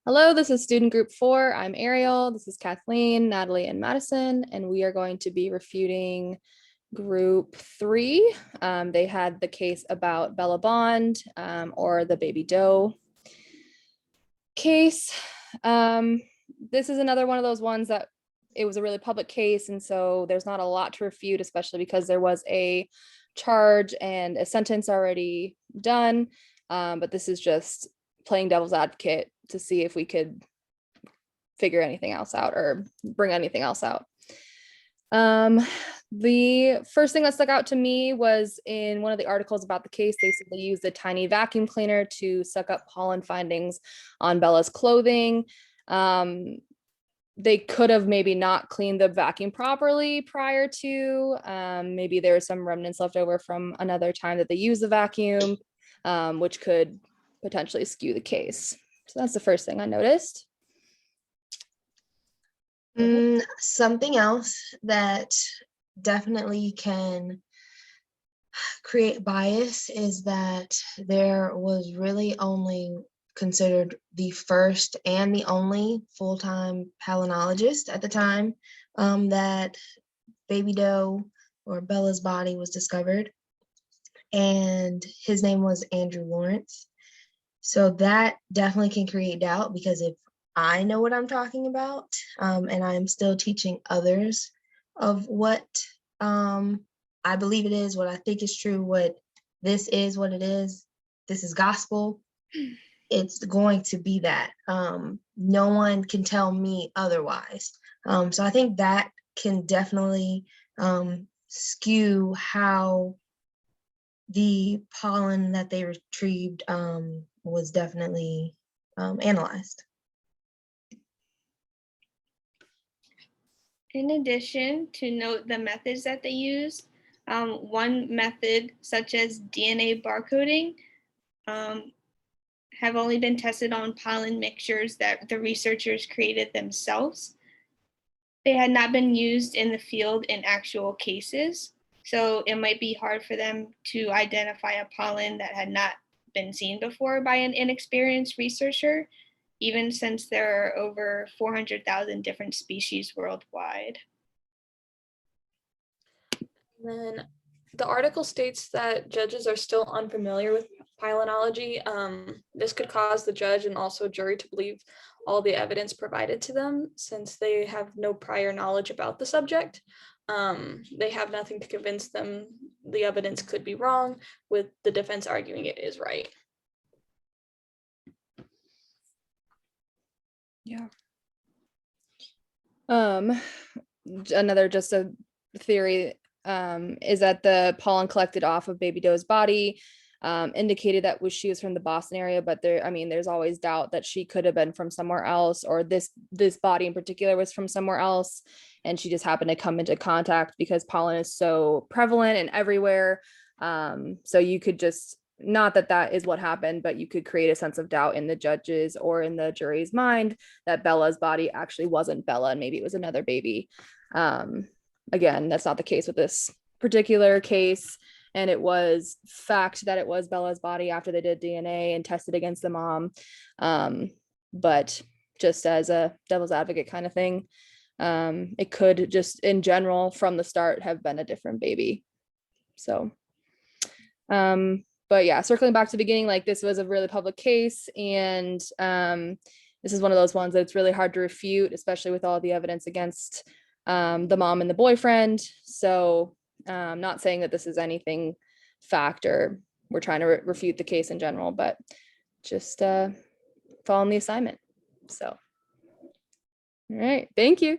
Hello, this is student group 4. I'm Ariel. This is Kathleen, Natalie, and Madison, and we are going to be refuting group 3. They had the case about Bella Bond, or the Baby Doe case. This is another one of those ones that it was a really public case, and so there's not a lot to refute, especially because there was a charge and a sentence already done. But this is just playing devil's advocate to see if we could figure anything else out or bring anything else out. The first thing that stuck out to me was in one of the articles about the case, they said they used a tiny vacuum cleaner to suck up pollen findings on Bella's clothing. They could have maybe not cleaned the vacuum properly prior to. Maybe there were some remnants left over from another time that they used the vacuum, which could potentially skew the case. So that's the first thing I noticed. Something else that definitely can create bias is that there was really only considered the first and the only full-time palynologist at the time that Baby Doe or Bella's body was discovered, and his name was Andrew Lawrence. So that definitely can create doubt, because if I know what I'm talking about, and I'm still teaching others of what I believe it is, what I think is true, what this is, what it is, this is gospel, it's going to be that. No one can tell me otherwise. So I think that can definitely skew how the pollen that they retrieved was definitely analyzed. In addition, to note the methods that they used, one method, such as DNA barcoding, have only been tested on pollen mixtures that the researchers created themselves. They had not been used in the field in actual cases, so it might be hard for them to identify a pollen that had not been seen before by an inexperienced researcher, even since there are over 400,000 different species worldwide. Then the article states that judges are still unfamiliar with palynology. This could cause the judge and also jury to believe all the evidence provided to them, since they have no prior knowledge about the subject. They have nothing to convince them the evidence could be wrong, with the defense arguing it is right. Yeah. Another just a theory is that the pollen collected off of Baby Doe's body indicated that she was from the Boston area, but there's always doubt that she could have been from somewhere else, or this body in particular was from somewhere else, and she just happened to come into contact because pollen is so prevalent and everywhere. So you could just, not that that is what happened, but you could create a sense of doubt in the judges or in the jury's mind that Bella's body actually wasn't Bella and maybe it was another baby. Again, that's not the case with this particular case, and it was fact that it was Bella's body after they did DNA and tested against the mom. But just as a devil's advocate kind of thing, it could just in general from the start have been a different baby. So but yeah, circling back to the beginning, like this was a really public case, and this is one of those ones that it's really hard to refute, especially with all the evidence against the mom and the boyfriend. So I'm not saying that this is anything fact or we're trying to refute the case in general, but just following the assignment. So, all right, thank you.